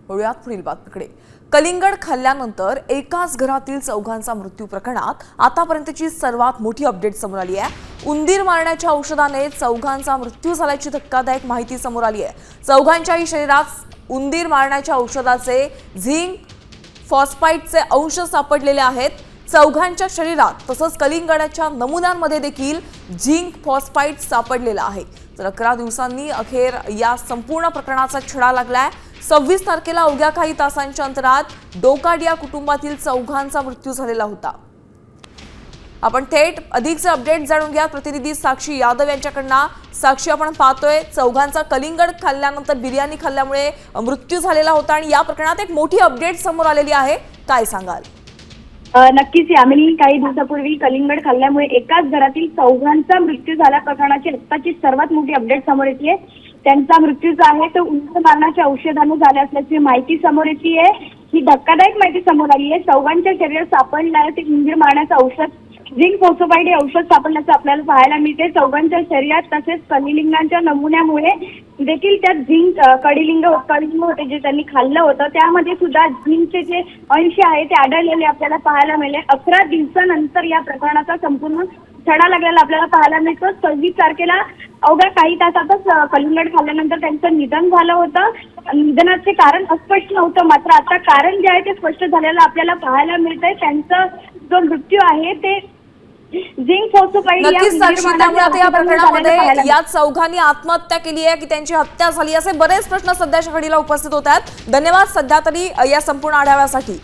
वळूयात पुढील बातमीकडे। कलिंगड खाल्ल्यानंतर एकाच घरातील चौघांचा मृत्यू प्रकरणात आतापर्यंतची सर्वात मोठी अपडेट समोर आली आहे। उंदीर मारण्याच्या औषधाने चौघांचा मृत्यू झाल्याची धक्कादायक माहिती समोर आली आहे। चौघांच्याही शरीरात उंदीर मारण्याच्या औषधाचे झिंक फॉस्फाइडचे अंश सापडलेले आहेत। चौघांच्या शरीरात तसंच कलिंगडाच्या नमुन्यांमध्ये देखील झिंक फॉस्फाइड सापडलेला आहे। तर 11 दिवसांनी अखेर या संपूर्ण प्रकरणाचा छडा लागलाय। 26 तारखेला अवघ्या काही तासांच्या अंतरात डोकाडिया कुटुंबातील चौघांचा मृत्यू झालेला होता। आपण थेट अधिकचे अपडेट जाणून घ्या प्रतिनिधी साक्षी यादव यांच्याकडनं। साक्षी, आपण पाहतोय चौघांचा कलिंगड खाल्ल्यानंतर बिर्याणी खाल्ल्यामुळे मृत्यू झालेला होता आणि या प्रकरणात एक मोठी अपडेट समोर आलेली आहे, काय सांगाल? नक्कीच यामिनी, काही दिवसापूर्वी कलिंगड खाल्ल्यामुळे एकाच घरातील चौघांचा मृत्यू झाल्या प्रकरणाची आत्ताची सर्वात मोठी अपडेट समोर येते। त्यांचा मृत्यू जो आहे तो उंदीर मारण्याच्या औषधाने झाला असल्याची माहिती समोर येते। ही धक्कादायक माहिती समोर आली आहे। चौघांच्या शरीरात सापडलं आहे ते उंदीर मारण्याचं औषध झिंक फॉस्फाइड हे औषध सापडल्याचं आपल्याला पाहायला मिळते। चौघांच्या शरीरात तसेच कलिंगाच्या नमुन्यामुळे देखील त्यात झिंक कडिलिंग होते जे त्यांनी खाल्लं होतं, त्यामध्ये सुद्धा झिंकचे जे अंश आहे ते आढळलेले आपल्याला पाहायला मिळाले। 11 दिवसानंतर या प्रकरणाचा संपूर्ण छडा लागलेला आपल्याला पाहायला मिळतो। 26 तारखेला अवघ्या काही तासातच कलिंगड खाल्ल्यानंतर त्यांचं निधन झालं होतं। निधनाचे कारण अस्पष्ट नव्हतं, मात्र आता कारण जे आहे ते स्पष्ट झालेलं आपल्याला पाहायला मिळतंय। त्यांचा जो मृत्यू आहे ते झिंक फॉस्फाइड या प्रकरणामध्ये या चौघांनी आत्महत्या केली आहे की त्यांची हत्या झाली, असे बरेच प्रश्न सध्याच्या घडीला उपस्थित होत आहेत। धन्यवाद सध्या तरी या संपूर्ण आढाव्यासाठी।